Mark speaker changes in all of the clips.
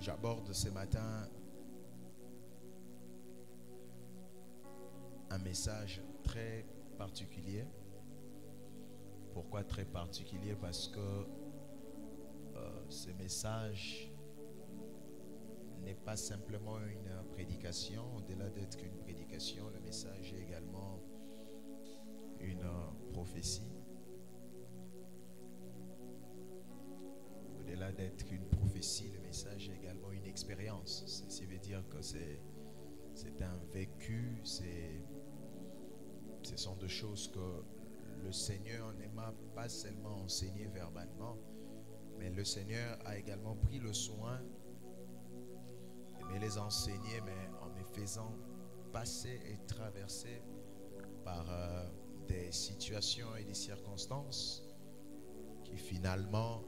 Speaker 1: J'aborde ce matin un message très particulier. Pourquoi très particulier? Parce que ce message n'est pas simplement une prédication. Au-delà d'être une prédication, le message est également une prophétie. Au-delà d'être une prophétie, le message est également une expérience. Ceci veut dire que c'est un vécu, ce sont des choses que le Seigneur ne m'a pas seulement enseigné verbalement, mais le Seigneur a également pris le soin de me les enseigner, mais en me faisant passer et traverser par des situations et des circonstances qui finalement,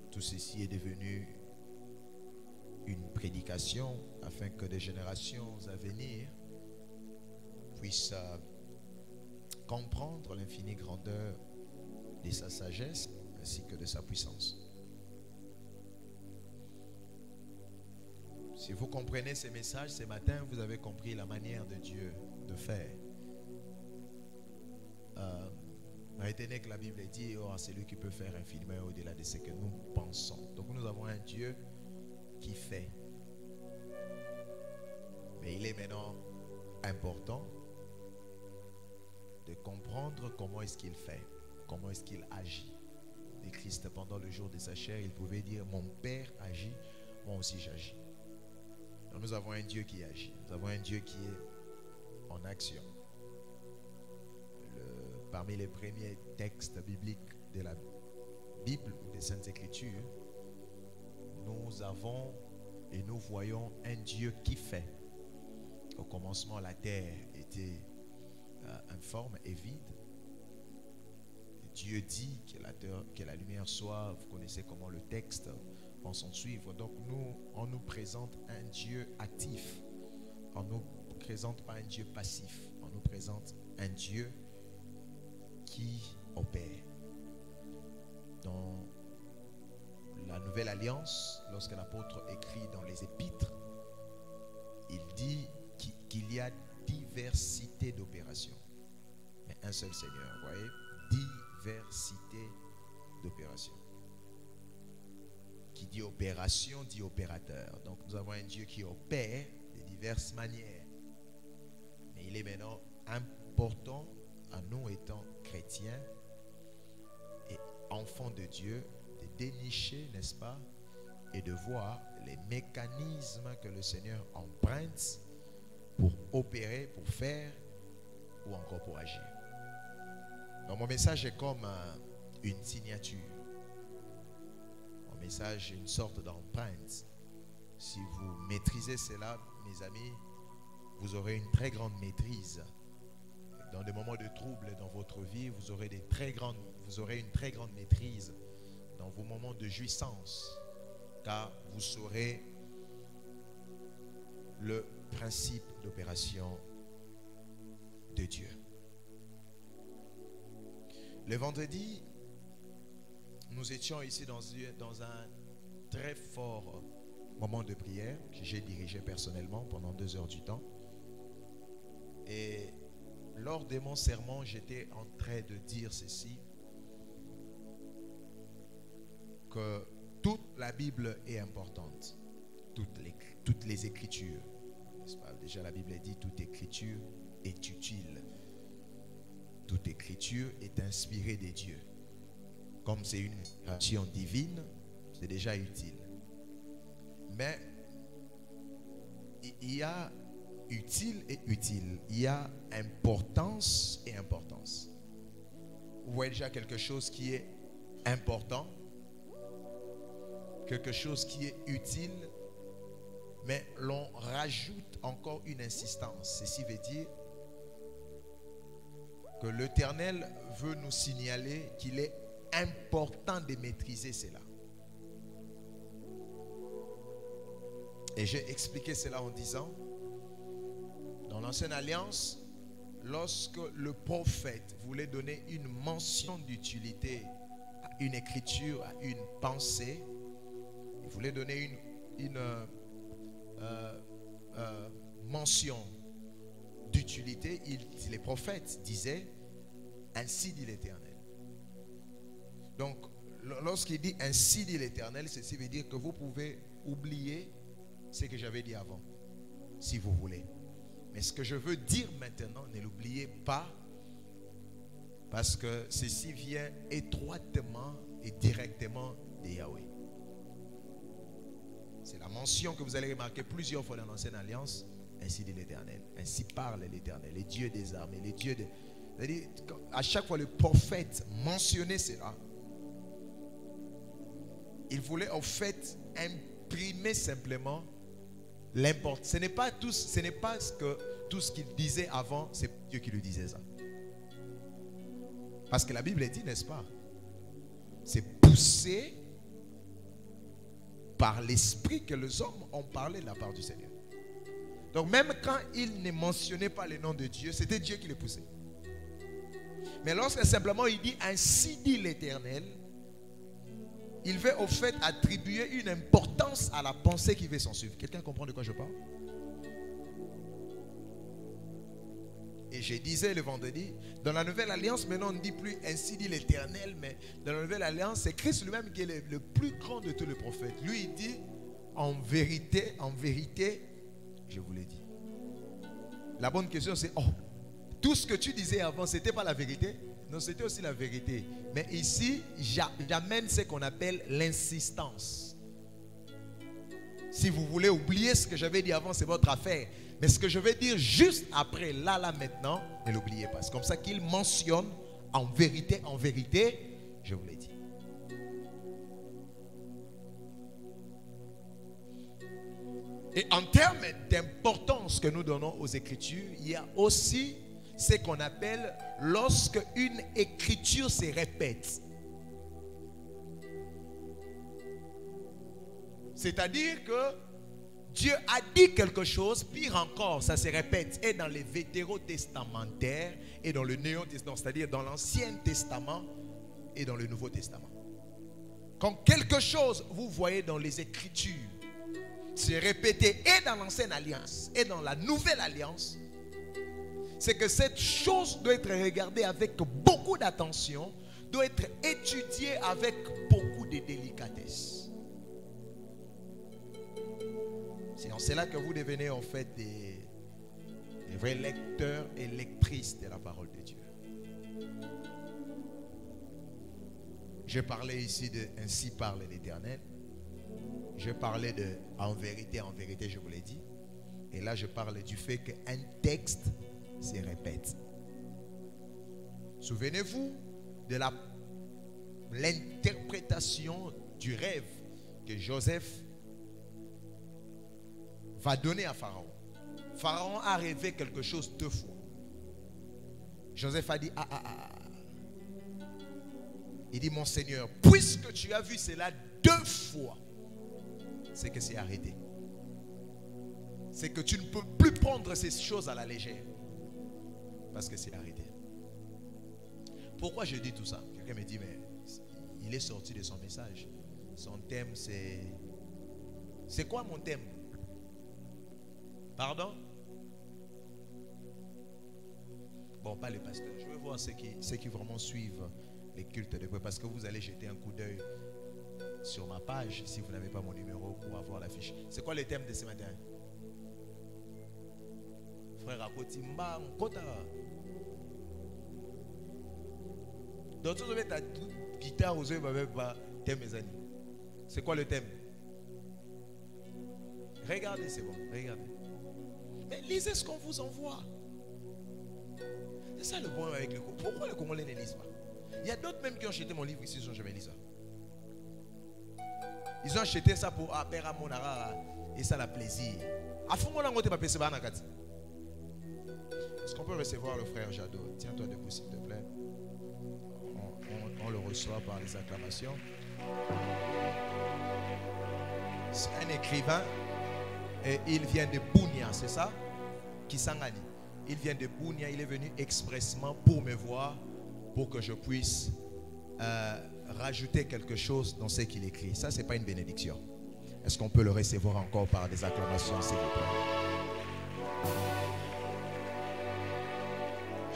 Speaker 1: tout ceci est devenu une prédication afin que des générations à venir puissent comprendre l'infinie grandeur de sa sagesse ainsi que de sa puissance. Si vous comprenez ces messages ce matin, vous avez compris la manière de Dieu de faire. Étant que la Bible dit, oh, c'est lui qui peut faire infiniment au-delà de ce que nous pensons. Donc nous avons un Dieu qui fait. Mais il est maintenant important de comprendre comment est-ce qu'il fait, comment est-ce qu'il agit. Et Christ, pendant le jour de sa chair, il pouvait dire, mon Père agit, moi aussi j'agis. Donc nous avons un Dieu qui agit, nous avons un Dieu qui est en action. Parmi les premiers textes bibliques de la Bible, des Saintes Écritures, nous avons et nous voyons un Dieu qui fait. Au commencement, la terre était informe et vide. Dieu dit que la lumière soit, vous connaissez comment le texte va s'en suivre. Donc on nous présente un Dieu actif. On ne nous présente pas un Dieu passif. On nous présente un Dieu qui opère. Dans la Nouvelle Alliance, lorsque l'apôtre écrit dans les Épîtres, il dit qu'il y a diversité d'opérations, mais un seul Seigneur. Vous voyez, diversité d'opérations. Qui dit opération dit opérateur. Donc nous avons un Dieu qui opère de diverses manières. Mais il est maintenant important à nous étant chrétiens et enfants de Dieu de dénicher, n'est-ce pas, et de voir les mécanismes que le Seigneur emprunte pour opérer, pour faire ou encore pour agir. Donc mon message est comme une signature. Mon message est une sorte d'empreinte. Si vous maîtrisez cela, mes amis, vous aurez une très grande maîtrise. Dans des moments de trouble dans votre vie, vous aurez une très grande maîtrise dans vos moments de jouissance, car vous saurez le principe d'opération de Dieu. Le vendredi, nous étions ici dans un très fort moment de prière que j'ai dirigé personnellement pendant 2 heures du temps. Et lors de mon sermon, j'étais en train de dire ceci, que toute la Bible est importante, toutes les Écritures, n'est-ce pas? Déjà la Bible dit toute Écriture est utile. Toute Écriture est inspirée de Dieu. Comme c'est une inspiration divine, c'est déjà utile. Mais il y a utile et utile. Il y a importance et importance. Vous voyez déjà quelque chose qui est important, quelque chose qui est utile, mais l'on rajoute encore une insistance. Ceci veut dire que l'Éternel veut nous signaler qu'il est important de maîtriser cela. Et j'ai expliqué cela en disant, dans l'Ancienne Alliance, lorsque le prophète voulait donner une mention d'utilité à une écriture, à une pensée, il voulais donner une mention d'utilité, les prophètes disaient, ainsi dit l'Éternel. Donc, lorsqu'il dit ainsi dit l'Éternel, ceci veut dire que vous pouvez oublier ce que j'avais dit avant, si vous voulez. Mais ce que je veux dire maintenant, ne l'oubliez pas, parce que ceci vient étroitement et directement de Yahweh. C'est la mention que vous allez remarquer plusieurs fois dans l'Ancienne Alliance. Ainsi dit l'Éternel, ainsi parle l'Éternel, les dieux des armées, les dieux de... C'est-à-dire, à chaque fois le prophète mentionnait cela, il voulait en fait imprimer simplement l'importance. Ce n'est pas tout ce qu'il disait avant, c'est Dieu qui lui disait ça. Parce que la Bible dit, n'est-ce pas? C'est poussé par l'esprit que les hommes ont parlé de la part du Seigneur. Donc même quand il ne mentionnait pas le nom de Dieu, c'était Dieu qui les poussait. Mais lorsque simplement il dit ainsi dit l'Éternel, il veut au fait attribuer une importance à la pensée qui veut s'en suivre. Quelqu'un comprend de quoi je parle? Et je disais le vendredi, dans la nouvelle alliance, maintenant on ne dit plus ainsi dit l'Éternel, mais dans la nouvelle alliance, c'est Christ lui-même qui est le plus grand de tous les prophètes. Lui, il dit en vérité, je vous l'ai dit. La bonne question c'est, tout ce que tu disais avant, ce n'était pas la vérité? Non, c'était aussi la vérité. Mais ici, j'amène ce qu'on appelle l'insistance. Si vous voulez oublier ce que j'avais dit avant, c'est votre affaire. Mais ce que je vais dire juste après, là, maintenant, ne l'oubliez pas. C'est comme ça qu'il mentionne en vérité, je vous l'ai dit. Et en termes d'importance que nous donnons aux Écritures, il y a aussi ce qu'on appelle lorsque une écriture se répète. C'est-à-dire que Dieu a dit quelque chose, pire encore, ça se répète, et dans les vétérotestamentaires et dans le néo-testament, c'est-à-dire dans l'Ancien Testament et dans le Nouveau Testament. Quand quelque chose, vous voyez dans les Écritures, se répéter et dans l'Ancienne Alliance et dans la Nouvelle Alliance, c'est que cette chose doit être regardée avec beaucoup d'attention, doit être étudiée avec beaucoup de délicatesse. Sinon, c'est là que vous devenez en fait des vrais lecteurs et lectrices de la parole de Dieu. Je parlais ici de ainsi parle l'Éternel. Je parlais de en vérité, je vous l'ai dit. Et là, je parle du fait qu'un texte se répète. Souvenez-vous de l'interprétation du rêve que Joseph va donner à Pharaon. Pharaon a rêvé quelque chose 2 fois. Joseph a dit, il dit, mon Seigneur, puisque tu as vu cela 2 fois, c'est que c'est arrêté. C'est que tu ne peux plus prendre ces choses à la légère. Parce que c'est arrêté. Pourquoi je dis tout ça? Quelqu'un me dit, mais il est sorti de son message. Son thème, c'est... C'est quoi mon thème? Pardon? Bon, pas les pasteurs. Je veux voir ceux qui vraiment suivent les cultes de près. Parce que vous allez jeter un coup d'œil sur ma page si vous n'avez pas mon numéro pour avoir la fiche. C'est quoi le thème de ce matin? Frère Akotimba, Nkota. Donc, vous avez ta guitare aux yeux, vous pas thème mes amis. C'est quoi le thème? Regardez, c'est bon, regardez. Mais lisez ce qu'on vous envoie. C'est ça le problème avec le Congo. Pourquoi les Congolais ne lisent pas? Il y a d'autres même qui ont acheté mon livre ici, ils n'ont jamais lu ça. Ils ont acheté ça pour Apera Monara et ça la plaisir. Est-ce qu'on peut recevoir le frère Jadot? Tiens-toi debout s'il te plaît. On le reçoit par les acclamations. C'est un écrivain et il vient de Bunia, c'est ça? Kisangani. Il vient de Bunia, il est venu expressement pour me voir, pour que je puisse rajouter quelque chose dans ce qu'il écrit. Ça, ce n'est pas une bénédiction. Est-ce qu'on peut le recevoir encore par des acclamations, s'il vous plaît?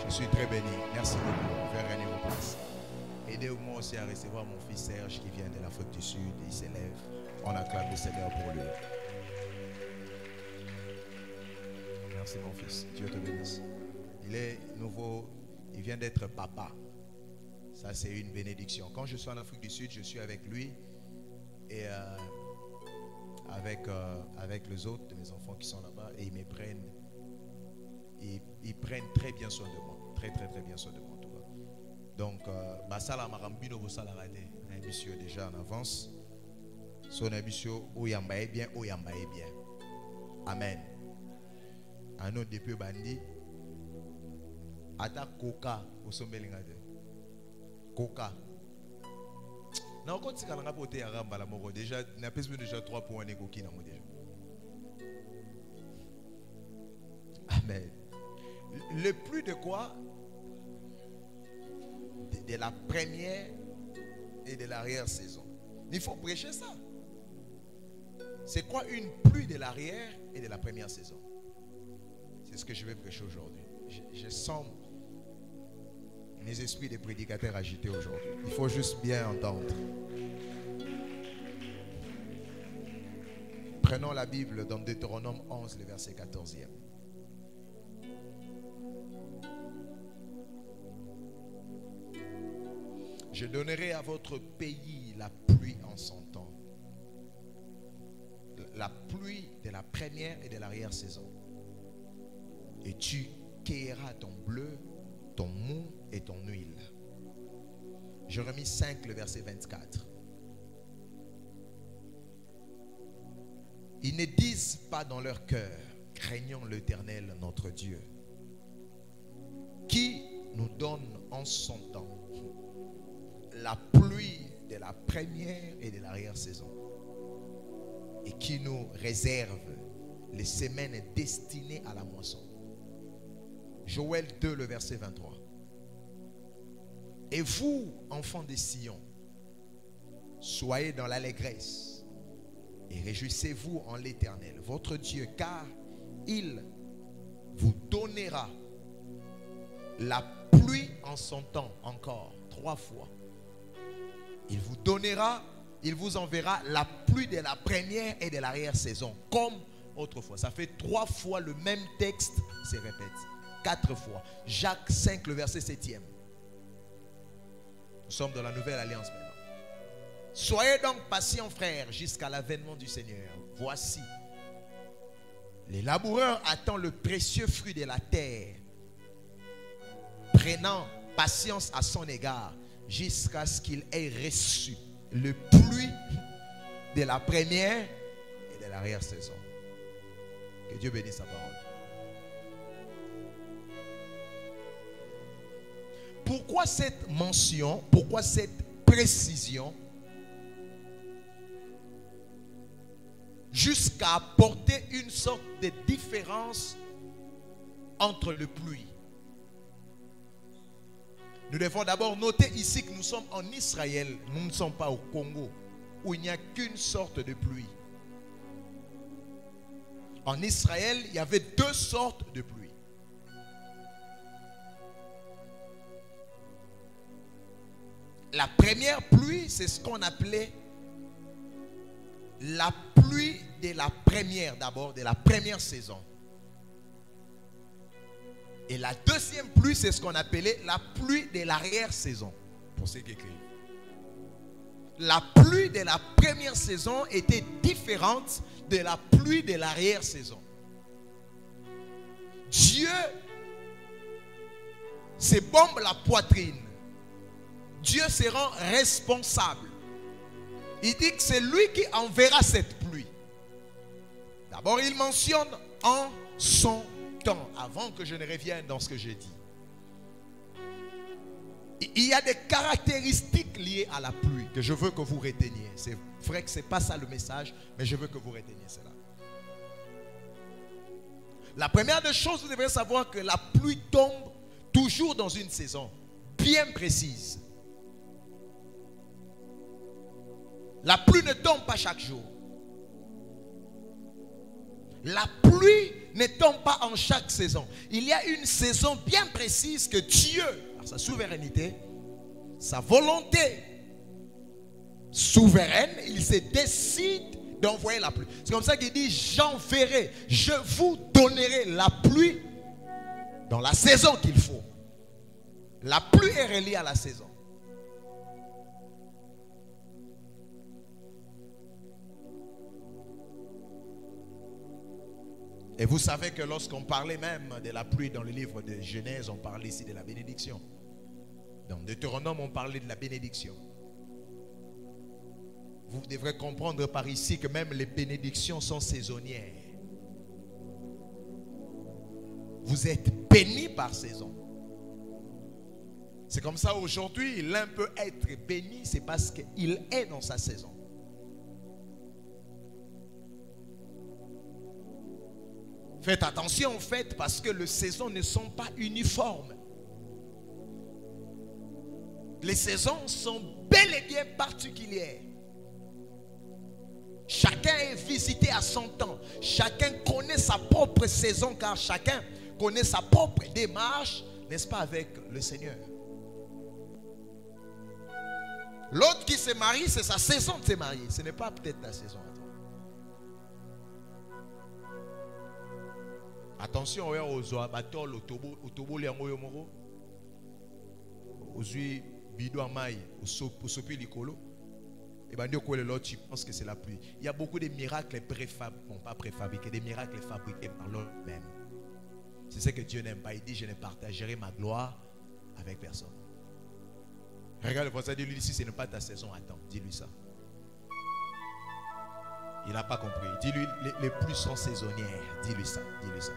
Speaker 1: Je suis très béni. Merci beaucoup. Faites gagner vos places. Aidez-moi aussi à recevoir mon fils Serge qui vient de l'Afrique du Sud. Il s'élève. On acclame le Seigneur pour lui. Merci mon fils. Dieu te bénisse. Il est nouveau. Il vient d'être papa. Ça, c'est une bénédiction. Quand je suis en Afrique du Sud, je suis avec lui et avec les autres de mes enfants qui sont là-bas, et ils me prennent. Ils prennent très bien soin de moi. Très bien soin de moi. En tout cas. Donc, Basala Marambino Bosala Radé, un émission déjà en avance. Son émission, Oyambaye bien, Oyambaye bien. Amen. Un autre depuis Bandi. Ata Coca au sommet Lingade. Coca. Non, quand tu as poté à Rambala Moro, déjà, il y a déjà 3 points de coquille dans mon déjà. Amen. Le plus de quoi? De la première et de l'arrière-saison. Il faut prêcher ça. C'est quoi une pluie de l'arrière et de la première saison? C'est ce que je vais prêcher aujourd'hui. Je sens mes esprits de prédicateurs agités aujourd'hui. Il faut juste bien entendre. Prenons la Bible dans Deutéronome 11, le verset 14e. Je donnerai à votre pays la pluie en son temps. La pluie de la première et de l'arrière-saison. Et tu cueilleras ton bleu, ton mou et ton huile. Jérémie 5, le verset 24. Ils ne disent pas dans leur cœur, craignons l'Éternel notre Dieu, qui nous donne en son temps la pluie de la première et de l'arrière-saison, et qui nous réserve les semaines destinées à la moisson. Joël 2, le verset 23. Et vous, enfants de Sion, soyez dans l'allégresse et réjouissez-vous en l'Éternel, votre Dieu, car il vous donnera la pluie en son temps, encore 3 fois. Il vous donnera, il vous enverra la pluie de la première et de l'arrière-saison, comme autrefois. Ça fait 3 fois le même texte se répète. 4 fois. Jacques 5, le verset 7e. Nous sommes dans la nouvelle alliance maintenant. Soyez donc patients, frères, jusqu'à l'avènement du Seigneur. Voici, les laboureurs attendent le précieux fruit de la terre, prenant patience à son égard, jusqu'à ce qu'il ait reçu le pluie de la première et de l'arrière-saison. Que Dieu bénisse sa parole. Pourquoi cette mention? Pourquoi cette précision? Jusqu'à apporter une sorte de différence entre le pluie. Nous devons d'abord noter ici que nous sommes en Israël. Nous ne sommes pas au Congo, où il n'y a qu'une sorte de pluie. En Israël, il y avait 2 sortes de pluie. La première pluie, c'est ce qu'on appelait la pluie de la première, d'abord, de la première saison. Et la deuxième pluie, c'est ce qu'on appelait la pluie de l'arrière-saison. Pour ceux qui écrivent. La pluie de la première saison était différente de la pluie de l'arrière-saison. Dieu se bombe la poitrine. Dieu se rend responsable. Il dit que c'est lui qui enverra cette pluie. D'abord, il mentionne en son temps, avant que je ne revienne dans ce que j'ai dit. Il y a des caractéristiques liées à la pluie que je veux que vous reteniez. C'est vrai que ce n'est pas ça le message, mais je veux que vous reteniez cela. La première des choses, vous devez savoir que la pluie tombe toujours dans une saison bien précise. La pluie ne tombe pas chaque jour. La pluie ne tombe pas en chaque saison. Il y a une saison bien précise que Dieu, par sa souveraineté, sa volonté souveraine, il se décide d'envoyer la pluie. C'est comme ça qu'il dit, j'enverrai, je vous donnerai la pluie dans la saison qu'il faut. La pluie est reliée à la saison. Et vous savez que lorsqu'on parlait même de la pluie dans le livre de Genèse, on parlait ici de la bénédiction. Dans Deutéronome, on parlait de la bénédiction. Vous devrez comprendre par ici que même les bénédictions sont saisonnières. Vous êtes bénis par saison. C'est comme ça aujourd'hui, l'un peut être béni, c'est parce qu'il est dans sa saison. Faites attention en fait, parce que les saisons ne sont pas uniformes. Les saisons sont bel et bien particulières. Chacun est visité à son temps. Chacun connaît sa propre saison, car chacun connaît sa propre démarche, n'est-ce pas, avec le Seigneur. L'autre qui se marie, c'est sa saison de se marier. Ce n'est pas peut-être la saison. Attention aux abattoirs, autobo les amoyomoro, aux huiles bidou amai, aux sopi likolo. Et ben Dieu l'autre, tu penses que c'est la pluie. Il y a beaucoup de miracles pas préfabriqués, des miracles fabriqués par l'homme même. C'est ce que Dieu n'aime pas. Il dit, je ne partagerai ma gloire avec personne. Regarde le prophète, dis-lui, si ce n'est pas ta saison, attends, dis-lui ça. Il n'a pas compris. Dis-lui, les pluies sont saisonnières. Dis-lui ça, dis-lui ça.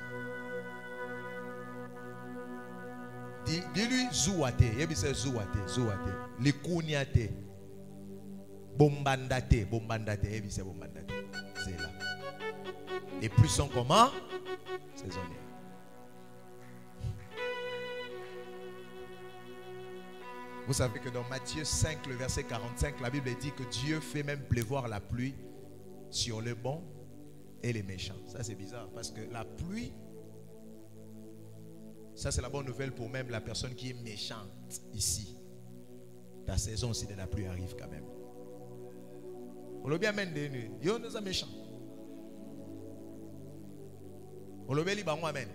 Speaker 1: Dis-lui, zouate. Il dit, zouate, zouate. Les kouniate. Bombandate, bombandate. Il dit, bombandate. C'est là. Les pluies sont comment? Saisonnières. Vous savez que dans Matthieu 5, le verset 45, la Bible dit que Dieu fait même pleuvoir la pluie sur les bons et les méchants. Ça c'est bizarre parce que la pluie, ça c'est la bonne nouvelle pour même la personne qui est méchante ici. Ta saison aussi de la pluie arrive quand même. On l'a bien mené, yo nous a méchants. On l'a bien dit, bah moi amen.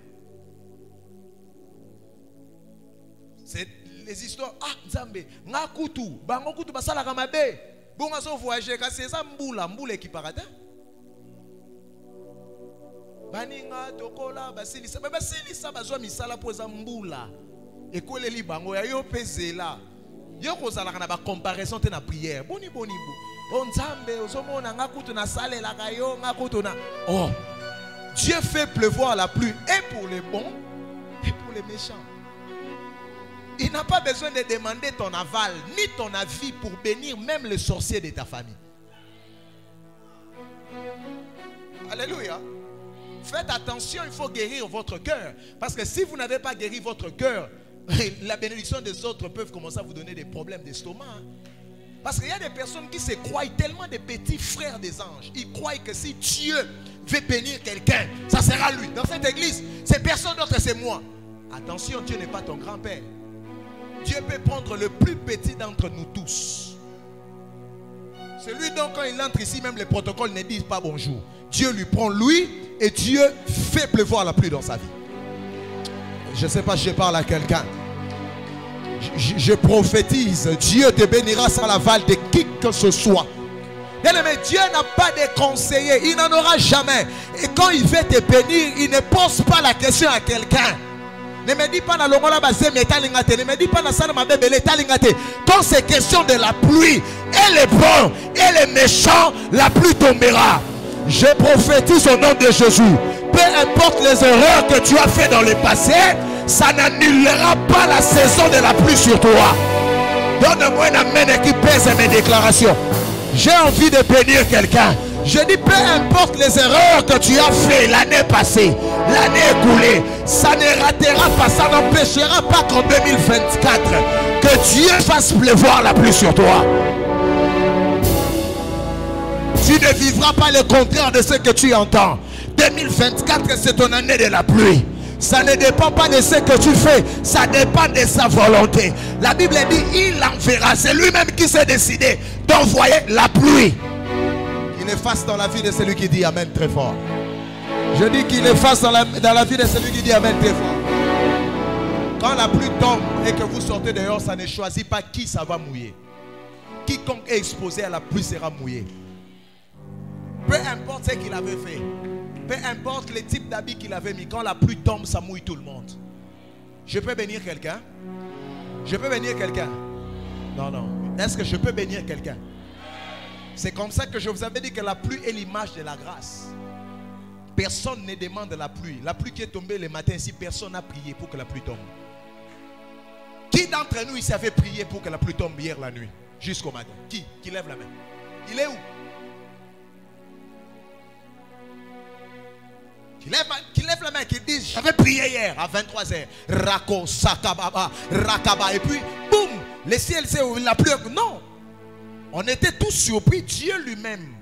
Speaker 1: C'est les histoires. Ah, Nzambe, ngakutu, bangokutu basala kamabe. Bon, on voyager, c'est ça mboula qui parade. Baninga tokola basilisa, basilisa bazwa misala poza mboula. Ekole li bango ya yo pezela. Yo kozala kana ba comparaison te na prière. Boni bo. On Nzambe ozomona ngakutu na sale la kayo ngakutu na. Oh, Dieu fait pleuvoir la pluie et pour les bons et pour les méchants. Il n'a pas besoin de demander ton aval ni ton avis pour bénir même les sorciers de ta famille. Alléluia. Faites attention, il faut guérir votre cœur. Parce que si vous n'avez pas guéri votre cœur, la bénédiction des autres peuvent commencer à vous donner des problèmes d'estomac. Parce qu'il y a des personnes qui se croient tellement des petits frères des anges. Ils croient que si Dieu veut bénir quelqu'un, ça sera lui. Dans cette église, c'est personne d'autre, c'est moi. Attention, Dieu n'est pas ton grand-père. Dieu peut prendre le plus petit d'entre nous tous. Celui dont quand il entre ici, même les protocoles ne disent pas bonjour. Dieu lui prend lui et Dieu fait pleuvoir la pluie dans sa vie. Je ne sais pas si je parle à quelqu'un. Je prophétise, Dieu te bénira sans l'aval de qui que ce soit. Mais Dieu n'a pas de conseiller, il n'en aura jamais. Et quand il veut te bénir, il ne pose pas la question à quelqu'un. Ne me dis pas dans le ne me dis pas dans le quand c'est question de la pluie, et les bons et les méchants, la pluie tombera. Je prophétise au nom de Jésus. Peu importe les erreurs que tu as fait dans le passé, ça n'annulera pas la saison de la pluie sur toi. Donne-moi une amène qui pèse mes déclarations. J'ai envie de bénir quelqu'un. Je dis peu importe les erreurs que tu as fait l'année passée, l'année écoulée, ça ne ratera pas, ça n'empêchera pas qu'en 2024 que Dieu fasse pleuvoir la pluie sur toi. Tu ne vivras pas le contraire de ce que tu entends. 2024 2024, c'est ton année de la pluie. Ça ne dépend pas de ce que tu fais, ça dépend de sa volonté. La Bible dit, il enverra. C'est lui-même qui s'est décidé d'envoyer la pluie. Qu'il efface dans la vie de celui qui dit Amen très fort. Je dis qu'il efface dans la vie de celui qui dit Amen très fort. Quand la pluie tombe et que vous sortez dehors, ça ne choisit pas qui ça va mouiller. Quiconque est exposé à la pluie sera mouillé. Peu importe ce qu'il avait fait. Peu importe le type d'habit qu'il avait mis. Quand la pluie tombe, ça mouille tout le monde. Je peux bénir quelqu'un? Je peux bénir quelqu'un? Non, non. Est-ce que je peux bénir quelqu'un? C'est comme ça que je vous avais dit que la pluie est l'image de la grâce. Personne ne demande la pluie. La pluie qui est tombée le matin ici, personne n'a prié pour que la pluie tombe. Qui d'entre nous ici avait prié pour que la pluie tombe hier la nuit? Jusqu'au matin. Qui lève la main? Il est où? Qui lève la main, qui dit j'avais prié hier à 23h. Rako, Sakababa, Rakaba. Et puis, boum, le ciel s'est ouvert, la pluie. Non. On était tous surpris. Dieu lui-même.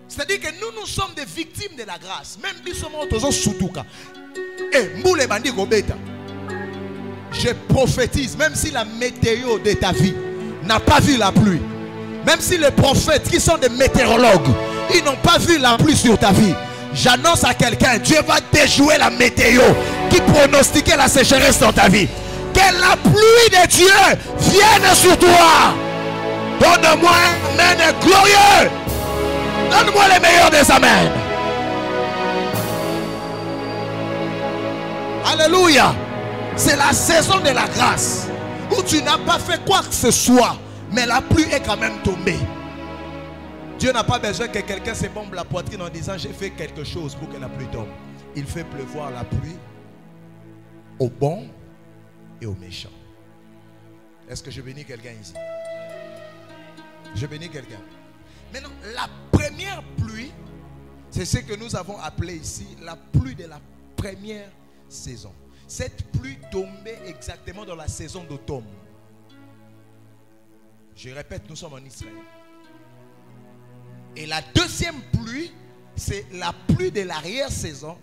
Speaker 1: C'est-à-dire que nous sommes des victimes de la grâce. Même si nous sommes Soutouka. Et Moule Bandi Gobeta. Je prophétise, même si la météo de ta vie n'a pas vu la pluie, même si les prophètes qui sont des météorologues, ils n'ont pas vu la pluie sur ta vie, j'annonce à quelqu'un, Dieu va déjouer la météo qui pronostiquait la sécheresse dans ta vie. Que la pluie de Dieu vienne sur toi. Donne-moi un amen glorieux. Donne-moi les meilleurs des amens. Alléluia. C'est la saison de la grâce où tu n'as pas fait quoi que ce soit, mais la pluie est quand même tombée. Dieu n'a pas besoin que quelqu'un se bombe la poitrine en disant j'ai fait quelque chose pour que la pluie tombe. Il fait pleuvoir la pluie aux bons et aux méchants. Est-ce que je bénis quelqu'un ici? Je bénis quelqu'un. Maintenant, la première pluie, c'est ce que nous avons appelé ici la pluie de la première saison. Cette pluie tombait exactement dans la saison d'automne. Je répète, nous sommes en Israël. Et la deuxième pluie, c'est la pluie de l'arrière-saison.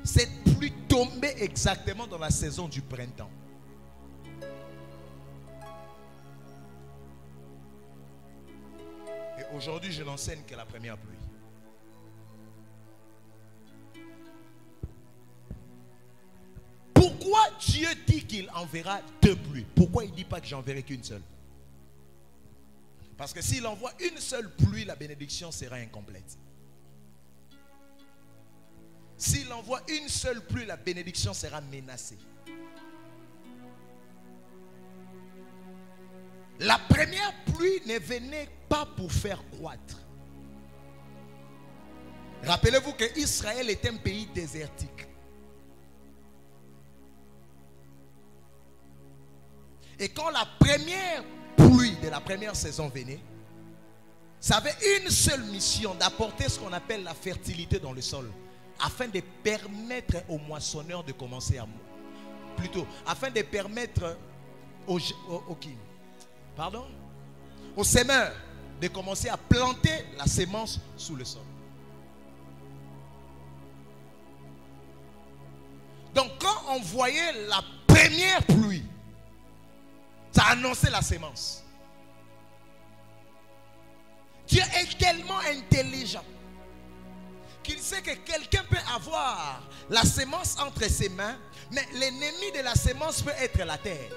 Speaker 1: Cette pluie tombait exactement dans la saison du printemps. Et aujourd'hui, je n'enseigne que la première pluie. Pourquoi Dieu dit qu'il enverra deux pluies? Pourquoi il ne dit pas que j'enverrai qu'une seule? Parce que s'il envoie une seule pluie, la bénédiction sera incomplète. S'il envoie une seule pluie, la bénédiction sera menacée. La première pluie ne venait pas pour faire croître. Rappelez-vous que Israël est un pays désertique. Et quand la première pluie de la première saison venait, ça avait une seule mission, d'apporter ce qu'on appelle la fertilité dans le sol, afin de permettre aux moissonneurs de commencer à plutôt, afin de permettre aux semeurs de commencer à planter la sémence sous le sol. Donc quand on voyait la première pluie, ça annonçait la sémence. Dieu est tellement intelligent qu'il sait que quelqu'un peut avoir la sémence entre ses mains, mais l'ennemi de la sémence peut être la terre.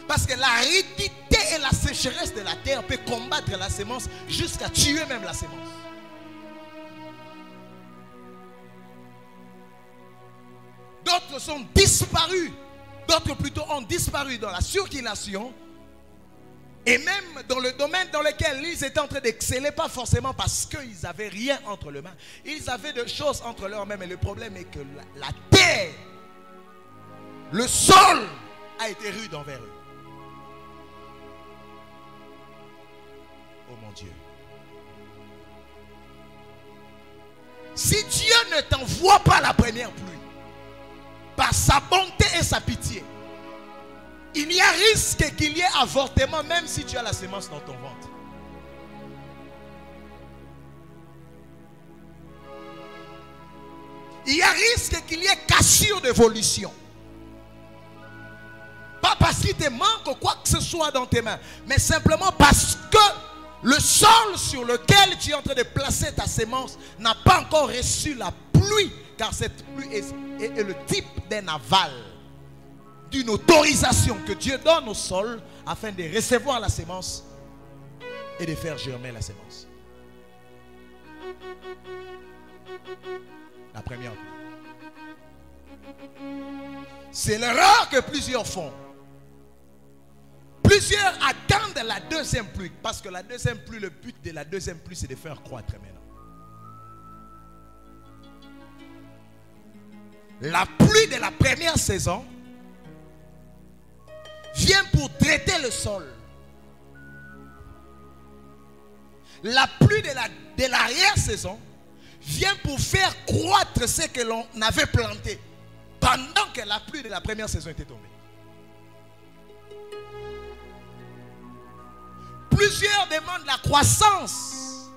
Speaker 1: Parce que l'aridité et la sécheresse de la terre peut combattre la sémence jusqu'à tuer même la sémence. D'autres sont disparus. D'autres plutôt ont disparu dans la circulation. Et même dans le domaine dans lequel ils étaient en train d'exceller, pas forcément parce qu'ils n'avaient rien entre les mains. Ils avaient des choses entre leurs mains. Mais le problème est que la terre, le sol a été rude envers eux. Oh mon Dieu. Si Dieu ne t'envoie pas la première pluie, par sa bonté et sa pitié, Il y a risque qu'il y ait avortement même si tu as la sémence dans ton ventre. Il y a risque qu'il y ait cassure d'évolution. Pas parce qu'il te manque quoi que ce soit dans tes mains, mais simplement parce que le sol sur lequel tu es en train de placer ta sémence n'a pas encore reçu la pluie, car cette pluie est le type d'un aval, d'une autorisation que Dieu donne au sol afin de recevoir la sémence et de faire germer la sémence. La première pluie. C'est l'erreur que plusieurs font. Plusieurs attendent la deuxième pluie. Parce que la deuxième pluie, le but de la deuxième pluie, c'est de faire croître maintenant. La pluie de la première saison vient pour traiter le sol. La pluie de l'arrière-saison vient pour faire croître ce que l'on avait planté pendant que la pluie de la première saison était tombée. Plusieurs demandent la croissance.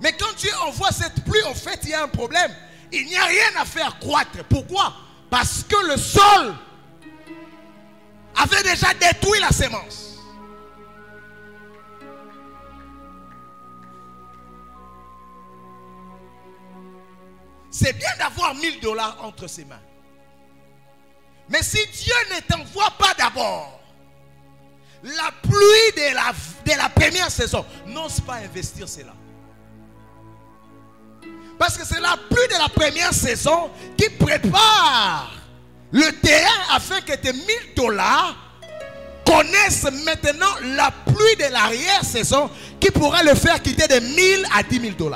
Speaker 1: Mais quand Dieu envoie cette pluie, en fait, il y a un problème. Il n'y a rien à faire croître. Pourquoi? Parce que le sol avait déjà détruit la sémence. C'est bien d'avoir $1000 entre ses mains. Mais si Dieu ne t'envoie pas d'abord la pluie de la première saison, n'ose pas investir cela. Parce que c'est la pluie de la première saison qui prépare le terrain afin que tes $1000 connaissent maintenant la pluie de l'arrière-saison qui pourra le faire quitter de 1000 à 10 000 $.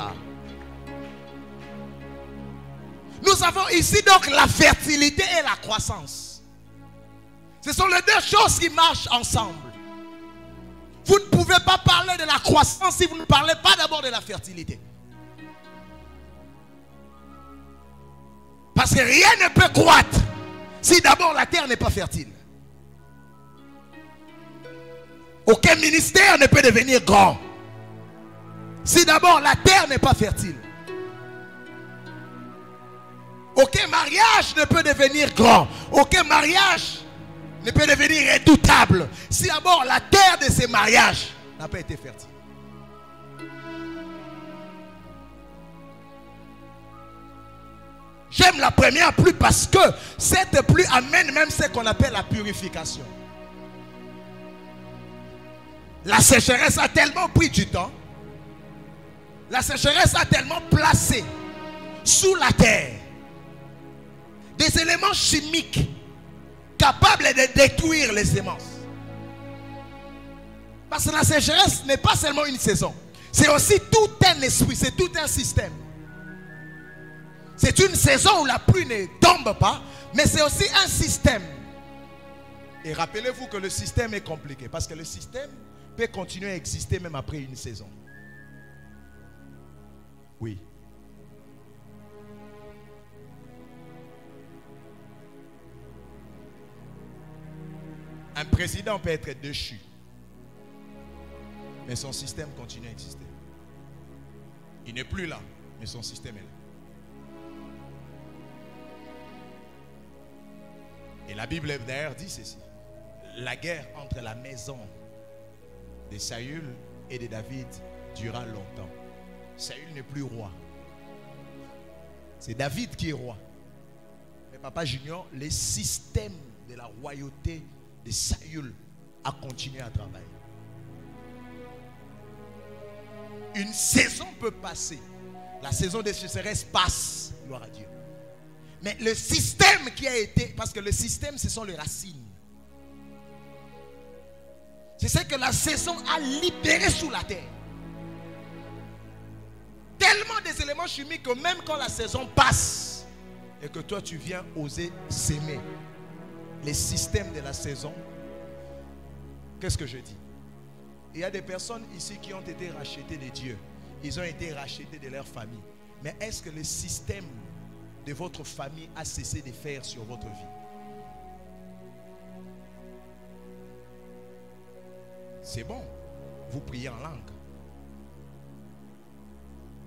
Speaker 1: Nous avons ici donc la fertilité et la croissance. Ce sont les deux choses qui marchent ensemble. Vous ne pouvez pas parler de la croissance si vous ne parlez pas d'abord de la fertilité. Parce que rien ne peut croître si d'abord la terre n'est pas fertile. Aucun ministère ne peut devenir grand si d'abord la terre n'est pas fertile. Aucun mariage ne peut devenir grand. Aucun mariage ne peut devenir redoutable si d'abord la terre de ces mariages n'a pas été fertile. J'aime la première pluie parce que cette pluie amène même ce qu'on appelle la purification. La sécheresse a tellement pris du temps. La sécheresse a tellement placé sous la terre des éléments chimiques capables de détruire les semences. Parce que la sécheresse n'est pas seulement une saison. C'est aussi tout un esprit, c'est tout un système. C'est une saison où la pluie ne tombe pas, mais c'est aussi un système. Et rappelez-vous que le système est compliqué, parce que le système peut continuer à exister même après une saison. Oui. Un président peut être déchu, mais son système continue à exister. Il n'est plus là, mais son système est là. Et la Bible d'ailleurs dit ceci: la guerre entre la maison de Saül et de David dura longtemps. Saül n'est plus roi. C'est David qui est roi. Mais Papa Junior, le système de la royauté de Saül a continué à travailler. Une saison peut passer. La saison de sécheresse passe. Gloire à Dieu. Mais le système qui a été... Parce que le système, ce sont les racines. C'est ce que la saison a libéré sous la terre. Tellement des éléments chimiques que même quand la saison passe et que toi tu viens oser s'aimer, les systèmes de la saison, qu'est-ce que je dis? Il y a des personnes ici qui ont été rachetées de Dieu. Ils ont été rachetés de leur famille. Mais est-ce que le système de votre famille a cessé de faire sur votre vie? c'est bon. Vous priez en langue.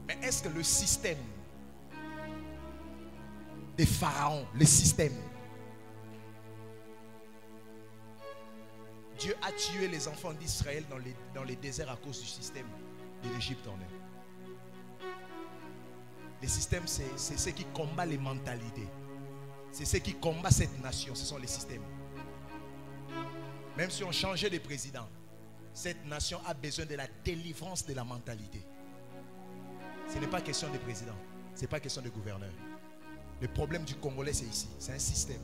Speaker 1: Mais est-ce que le système des pharaons, le système, Dieu a tué les enfants d'Israël dans les déserts à cause du système de l'Égypte en eux. Les systèmes, c'est ceux qui combattent les mentalités. C'est ceux qui combattent cette nation. Ce sont les systèmes. Même si on changeait de président, cette nation a besoin de la délivrance de la mentalité. Ce n'est pas question de président. Ce n'est pas question de gouverneur. Le problème du Congolais, c'est ici. C'est un système.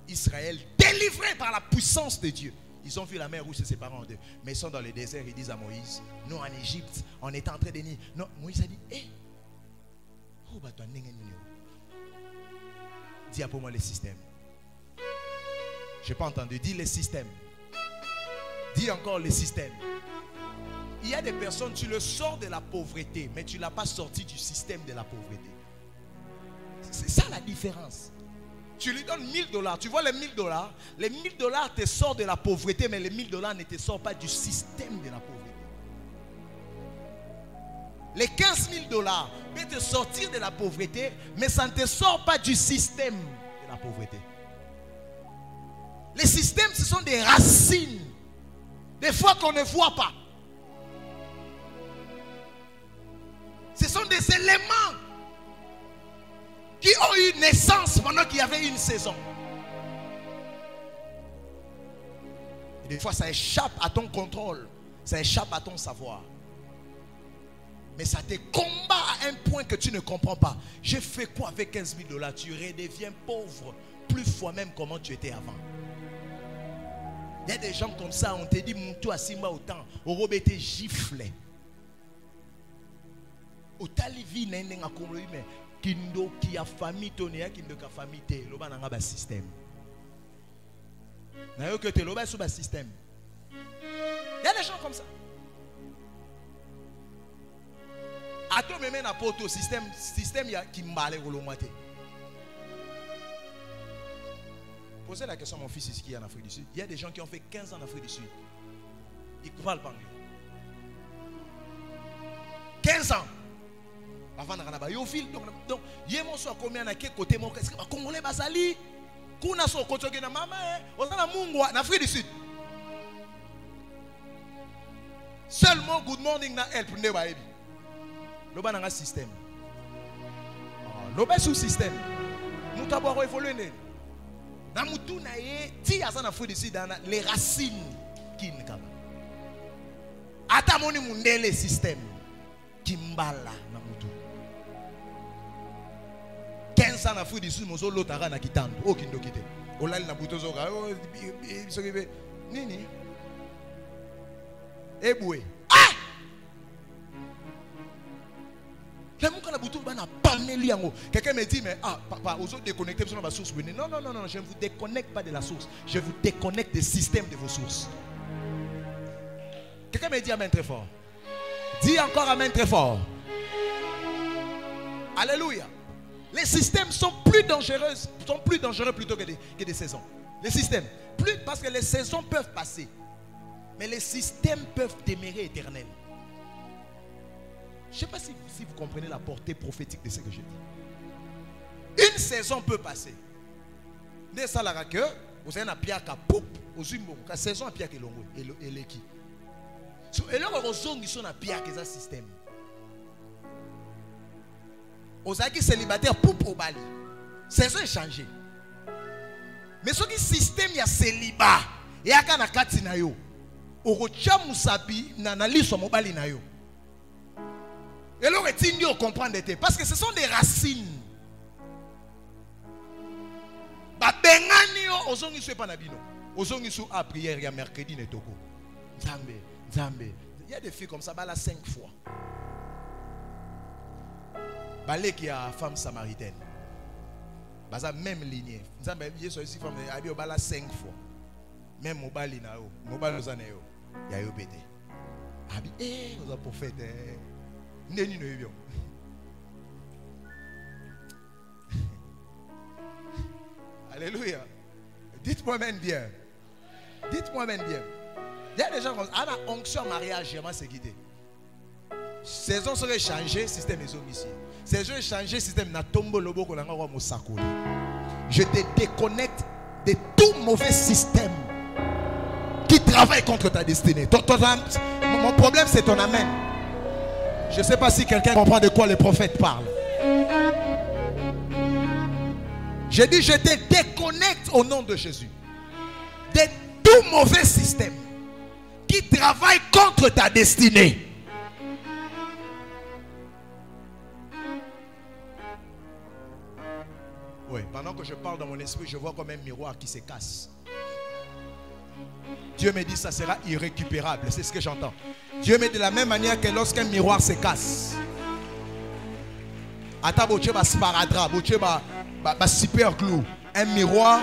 Speaker 1: Israël, délivré par la puissance de Dieu. Ils ont vu la mer rouge se séparer en deux. Mais ils sont dans le désert, ils disent à Moïse, nous en Égypte, on est en train de nier. Non, Moïse a dit, dis pour moi les systèmes. Je n'ai pas entendu. Dis les systèmes. Dis encore les systèmes. Il y a des personnes, tu le sors de la pauvreté, mais tu ne l'as pas sorti du système de la pauvreté. C'est ça la différence. Tu lui donnes $1000. Tu vois les $1000? Les $1000 te sortent de la pauvreté, mais les $1000 ne te sortent pas du système de la pauvreté. Les $15 000 peuvent te sortir de la pauvreté, mais ça ne te sort pas du système de la pauvreté. Les systèmes, ce sont des racines. Des fois qu'on ne voit pas. Ce sont des éléments qui ont eu naissance pendant qu'il y avait une saison. Et des fois, ça échappe à ton contrôle. Ça échappe à ton savoir. Mais ça te combat à un point que tu ne comprends pas. J'ai fait quoi avec $15 000? Tu redeviens pauvre plus fois même comment tu étais avant. Il y a des gens comme ça, on te dit, Moutou à Simba autant, au robe était giflé. Au talivi, n'en a comme lui, mais Kindo qui a famille, Tonéa, Kindo qui a famille, l'oba n'a pas système. N'a eu que te l'oba sous le système. Il y a des gens comme ça. A toi même un poto système il y a qui m'allait au lomoité. Posez la question à mon fils ici qui est en Afrique du Sud. Il y a des gens qui ont fait 15 ans en Afrique du Sud. Ils parlent pas anglais. 15 ans. Avant de yo fil donc yemo so combien na quel côté mon qu'est-ce que congolais basali kuna so koto na mama osana mungu en Afrique du Sud. Seulement good morning na help ne ba ebi. Loba na système. Loba sous système. Nous d'abord évoluer né. Na mutu na ye ti azana Afrique du Sud dans les racines qui n'kaba. Ata moni mundele système kimbala na mutu. 15 ans en Afrique du Sud, mon solo tara na kitando, aucun do kité. Olali na buto zoga, nini? Eboué. Ah! La mouka na buto bana palmeli yango. Quelqu'un me dit mais papa, aux autres déconnecter sur ma source. Non, je ne vous déconnecte pas de la source. Je vous déconnecte des systèmes de vos sources. Quelqu'un me dit amen très fort. Dis encore amen très fort. Alléluia. Les systèmes sont plus dangereux plutôt que des saisons. Les systèmes, parce que les saisons peuvent passer, mais les systèmes peuvent demeurer éternels. Je ne sais pas si vous comprenez la portée prophétique de ce que je dis. Une saison peut passer. Dès ça, la que vous avez un pied à poup, aux umbons, la saison a pied à longue et l'équipe. Et là, on sont à pied à système. Aux acquis célibataires pour Bali. Saison est changé. Mais ce qui système il y a célibat et à kana katina yo. Orocha musabi nanali so mobali na yo. Et là retindi au comprendre parce que ce sont des racines. Ba bengani yo ozongi so pa na bino. Ozongi so à prière ya mercredi ne toko. Nzambe. Il y a des filles comme ça bala 5 fois. Balé qui a femme samaritaine. Baza même lignée. Nous avons dit que femme a dit 5 fois. Même mobali na yo, mobali ozana yo, ya yo pété. Abi nous avons prophète. Neni no yo. Alléluia. Dites-moi même bien. Dites-moi même bien. Il y a des gens qui ont une onction mariage, j'aimerais se guider. Saison serait changé, système est ici. Saison est changé, système n'a tombé le boko n'anga wa musakuli. Je te déconnecte de tout mauvais système qui travaille contre ta destinée. Mon problème c'est ton amen. Je ne sais pas si quelqu'un comprend de quoi le prophète parle. Je dis je te déconnecte au nom de Jésus de tout mauvais système qui travaille contre ta destinée. Oui, pendant que je parle dans mon esprit, je vois comme un miroir qui se casse. Dieu me dit ça sera irrécupérable. C'est ce que j'entends. Dieu me dit de la même manière que lorsqu'un miroir se casse, super glue, un miroir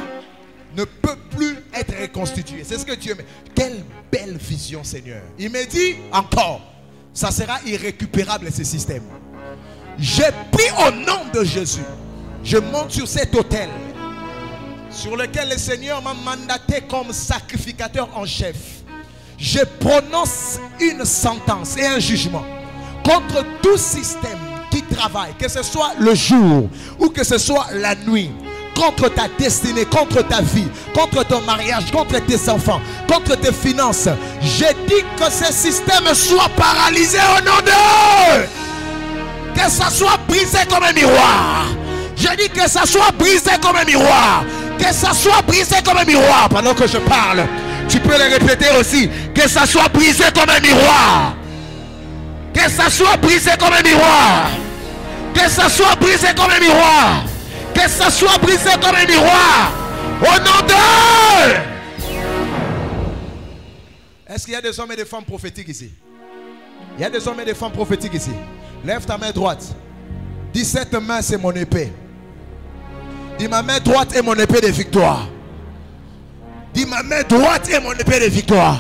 Speaker 1: ne peut plus être reconstitué. C'est ce que Dieu me dit. Quelle belle vision, Seigneur. Il me dit encore, ça sera irrécupérable ce système. J'ai pris au nom de Jésus. Je monte sur cet autel sur lequel le Seigneur m'a mandaté comme sacrificateur en chef. Je prononce une sentence et un jugement contre tout système qui travaille, que ce soit le jour ou que ce soit la nuit, contre ta destinée, contre ta vie, contre ton mariage, contre tes enfants, contre tes finances. Je dis que ce système soit paralysé au nom d'eux. Que ça soit brisé comme un miroir. Je dis que ça soit brisé comme un miroir. Que ça soit brisé comme un miroir. Pendant que je parle, tu peux le répéter aussi. Que ça soit brisé comme un miroir. Que ça soit brisé comme un miroir. Que ça soit brisé comme un miroir. Que ça soit brisé comme un miroir. Au nom de... Est-ce qu'il y a des hommes et des femmes prophétiques ici? Il y a des hommes et des femmes prophétiques ici. Lève ta main droite. Dis cette main c'est mon épée. Dis ma main droite est mon épée de victoire. Dis ma main droite est mon épée de victoire.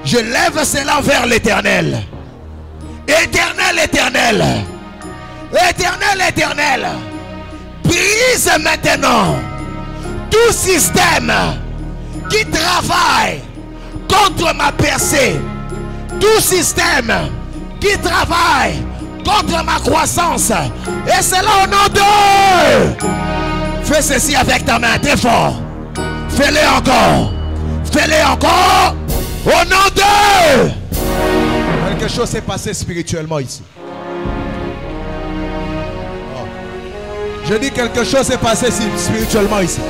Speaker 1: Je lève cela vers l'Éternel. Éternel, éternel. Éternel, éternel. Brise maintenant tout système qui travaille contre ma percée. Tout système qui travaille contre ma croissance. Et c'est là au nom de... Fais ceci avec ta main, très fort. Fais-le encore. Fais-le encore. Au nom de... Quelque chose s'est passé spirituellement ici. Oh. Je dis quelque chose s'est passé spirituellement ici.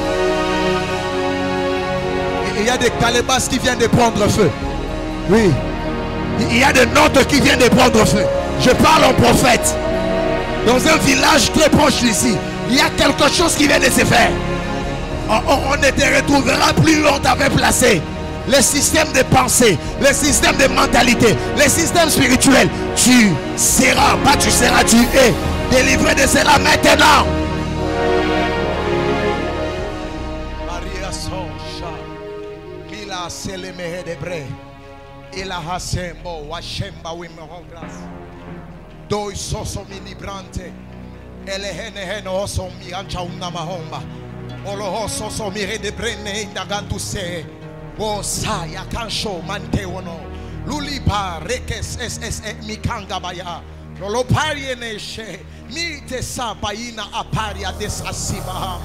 Speaker 1: Et il y a des calebasses qui viennent de prendre feu. Oui. Il y a des notes qui viennent de prendre feu. Je parle en prophète. Dans un village très proche d'ici, il y a quelque chose qui vient de se faire. On ne te retrouvera plus où on t'avait placé. Le système de pensée, le système de mentalité, le système spirituel. Tu seras, pas tu seras, tu es délivré de cela maintenant. Maria Soncha, Lila Selemehe de Bre. Ila hasembo washemba wimehongras doi soso minibrante elehene heno oso mi ancha una mahomba olo soso mi de brene indagantu se o saya kansho mante wono lulipa rekes es mikanga baya lolo pariene she mi te sa paina aparia desasiba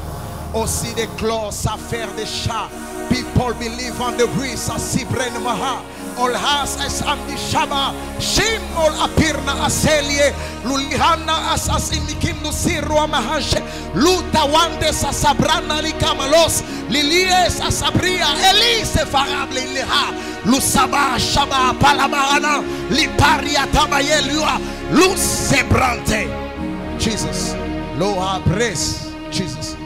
Speaker 1: aussi des clos à faire des chats. People believe on the breeze as Sibren Maha. All has as Amdi Shaba. Shim all apirna aselie. Lulihana as imikindu sirwa mahashe. Luta wandes as sabrana likamalos. Lilies as abria. Elise farable liha. Lusaba shaba palamarana. Liparia tabayelua. Lusebrante. Jesus. Loha praise. Jesus.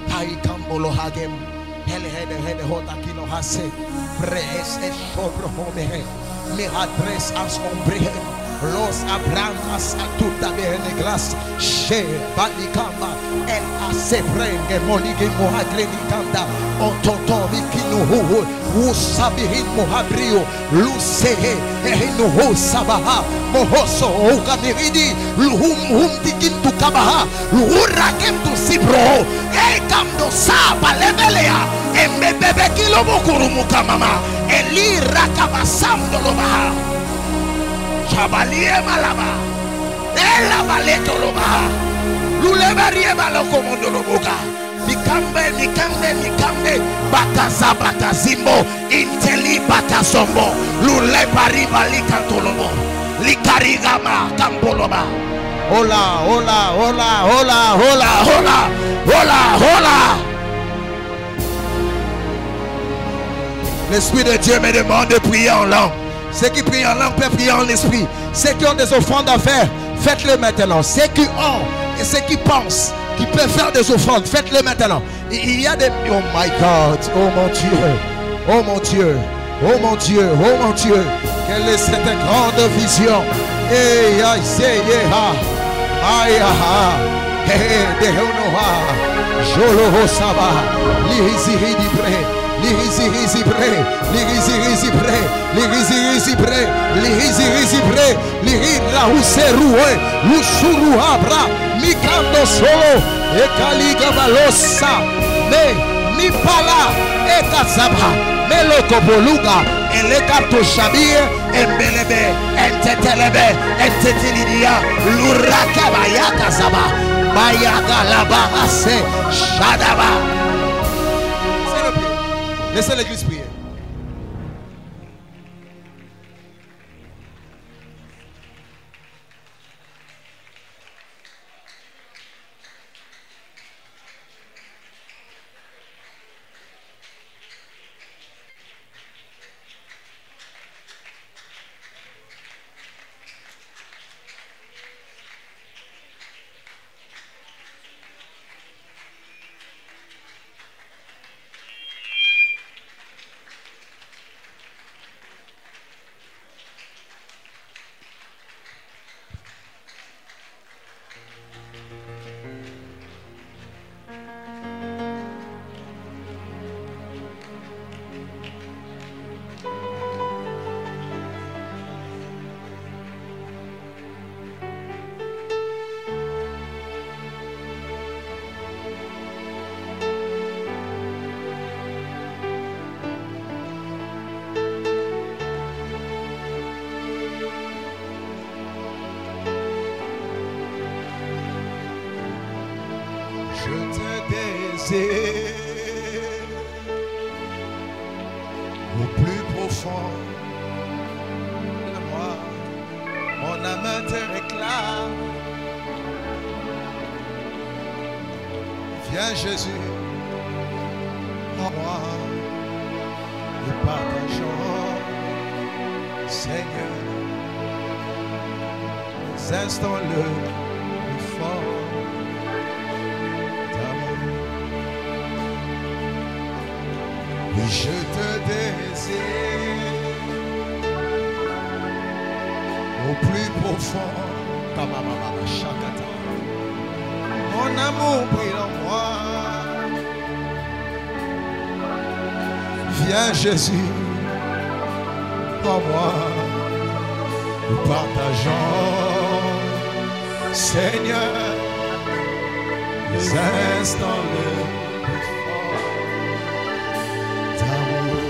Speaker 1: Kai kambolo hagem. Hele hede hota kino hase. Pres es sobre home. Mi adres as ombre. Los abrandas a tuta behene glas. She balikamba. El asebrenge moligi mohagreni kanda. Ontonton mikinu hu. Usabihin mohabrio. Lusehe. Ehinu hu sabaha. Mohoso ukamiridi. Luhum dikintu kabaha. Luhurakem tu sibro. Ekamdo saba levelea. Embebebe kilo mukuru mama. Eli rakabasam dolobaha. Chabalie malaba. Ela baleto lobaha. Lulebarie balokomondo loboka. Mikambe. Bakaza bakazimbo. Inteli bakazombo. Lulebari balikantolobo. Likarigama kamboloba. Hola. L'Esprit de Dieu me demande de prier en langue. Ceux qui prient en langue peuvent prier en esprit. Ceux qui ont des offrandes à faire, faites-le maintenant. Ceux qui ont et ceux qui pensent qui peuvent faire des offrandes, faites-le maintenant. Il y a des... Oh my God, oh mon Dieu. Quelle est cette grande vision? Mikando solo ekaliga balosa me mi pala ekazaba meloko boluga elekato shabie embelebe entetelebe entetilidia luraka bayaka zaba bayaga laba ase shadaba. Laissez l'église prier. Au plus profond de moi, mon âme te réclame. Viens Jésus en moi et partageons, Seigneur, les instants le plus fort d'amour. Oui, je te désire au plus profond. Mon amour brille en moi. Viens Jésus en moi. Nous partageons, Seigneur, les instants le plus forts d'amour.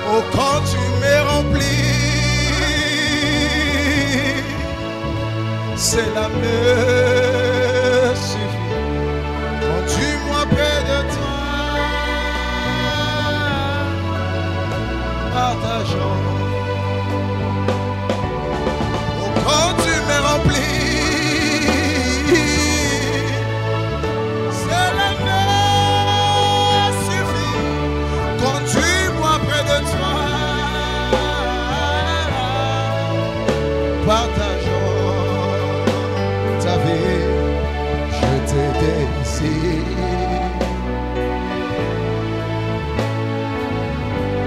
Speaker 1: Oh, quand tu m'es rempli, cela me suffit. Conduis-moi près de toi, partageons. Oh, quand tu m'es rempli, cela me suffit. Conduis-moi près de toi, partageons. Je te désire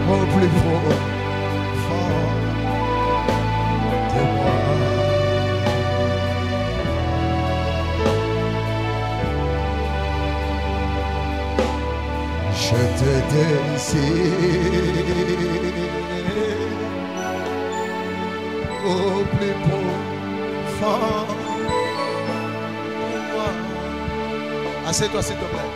Speaker 1: au plus profond de moi. Je te désire au plus profond. Assieds-toi s'il te plaît.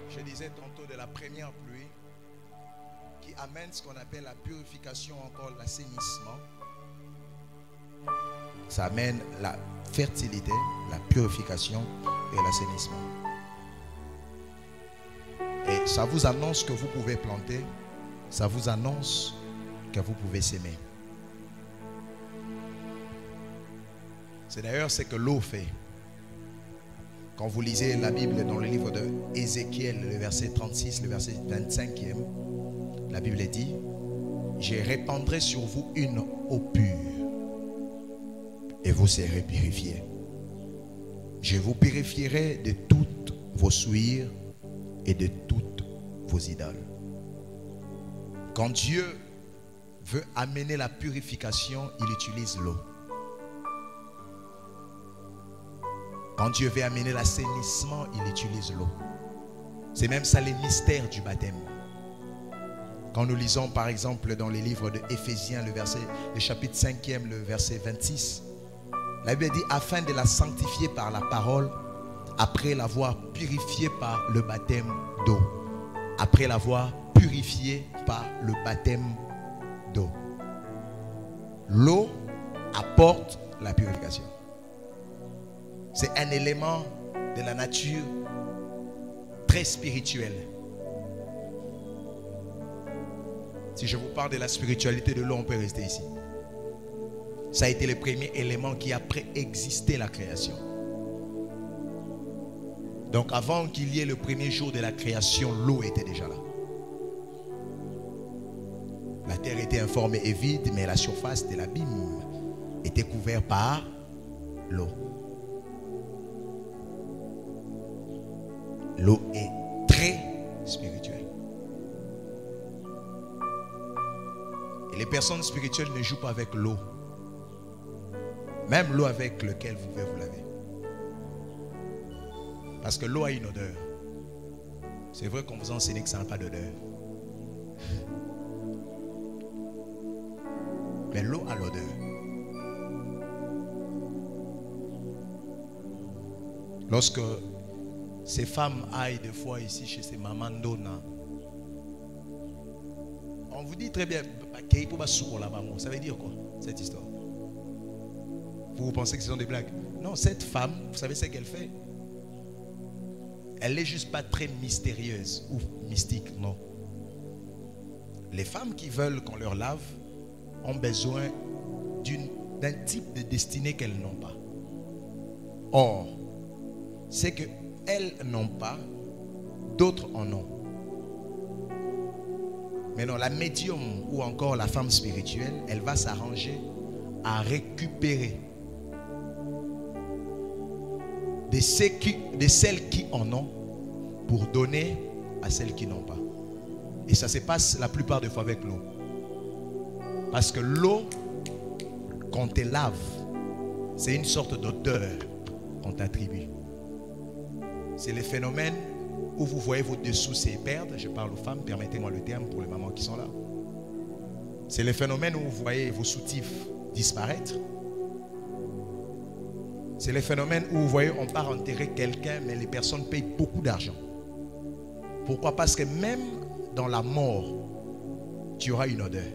Speaker 1: Je disais tantôt de la première pluie qui amène ce qu'on appelle la purification, encore l'assainissement. Ça amène la fertilité, la purification et l'assainissement. Et ça vous annonce que vous pouvez planter, ça vous annonce que vous pouvez s'aimer. C'est d'ailleurs ce que l'eau fait. Quand vous lisez la Bible dans le livre de Ézéchiel, le verset 36, le verset 25e, la Bible dit: je répandrai sur vous une eau pure et vous serez purifiés. Je vous purifierai de toutes vos souillures et de toutes vos idoles. Quand Dieu veut amener la purification, il utilise l'eau. Quand Dieu veut amener l'assainissement, il utilise l'eau. C'est même ça les mystères du baptême. Quand nous lisons par exemple dans les livres de Éphésiens, le chapitre 5e, le verset 26, la Bible dit: afin de la sanctifier par la parole, après l'avoir purifiée par le baptême d'eau. Après l'avoir purifiée par le baptême d'eau. L'eau apporte la purification. C'est un élément de la nature très spirituel. Si je vous parle de la spiritualité de l'eau, on peut rester ici. Ça a été le premier élément qui a préexisté la création. Donc avant qu'il y ait le premier jour de la création, l'eau était déjà là. La terre était informée et vide, mais la surface de l'abîme était couverte par l'eau. L'eau est très spirituelle. Et les personnes spirituelles ne jouent pas avec l'eau. Même l'eau avec laquelle vous pouvez vous laver. Parce que l'eau a une odeur. C'est vrai qu'on vous enseigne que ça n'a pas d'odeur. Mais l'eau a l'odeur. Lorsque ces femmes aillent des fois ici chez ces mamans d'Ona, on vous dit très bien, ça veut dire quoi cette histoire? Vous pensez que ce sont des blagues? Non, cette femme, vous savez ce qu'elle fait? Elle n'est juste pas très mystérieuse ou mystique, non. Les femmes qui veulent qu'on leur lave ont besoin d'un type de destinée qu'elles n'ont pas. Or, c'est qu'elles n'ont pas, d'autres en ont. Mais non, la médium ou encore la femme spirituelle, elle va s'arranger à récupérer de celles qui en ont pour donner à celles qui n'ont pas. Et ça se passe la plupart des fois avec l'eau. Parce que l'eau, quand on te lave, c'est une sorte d'odeur qu'on t'attribue. C'est le phénomène où vous voyez vos dessous se perdre. Je parle aux femmes, permettez-moi le terme pour les mamans qui sont là. C'est le phénomène où vous voyez vos soutifs disparaître. C'est le phénomène où vous voyez on part enterrer quelqu'un, mais les personnes payent beaucoup d'argent. Pourquoi? Parce que même dans la mort, tu auras une odeur.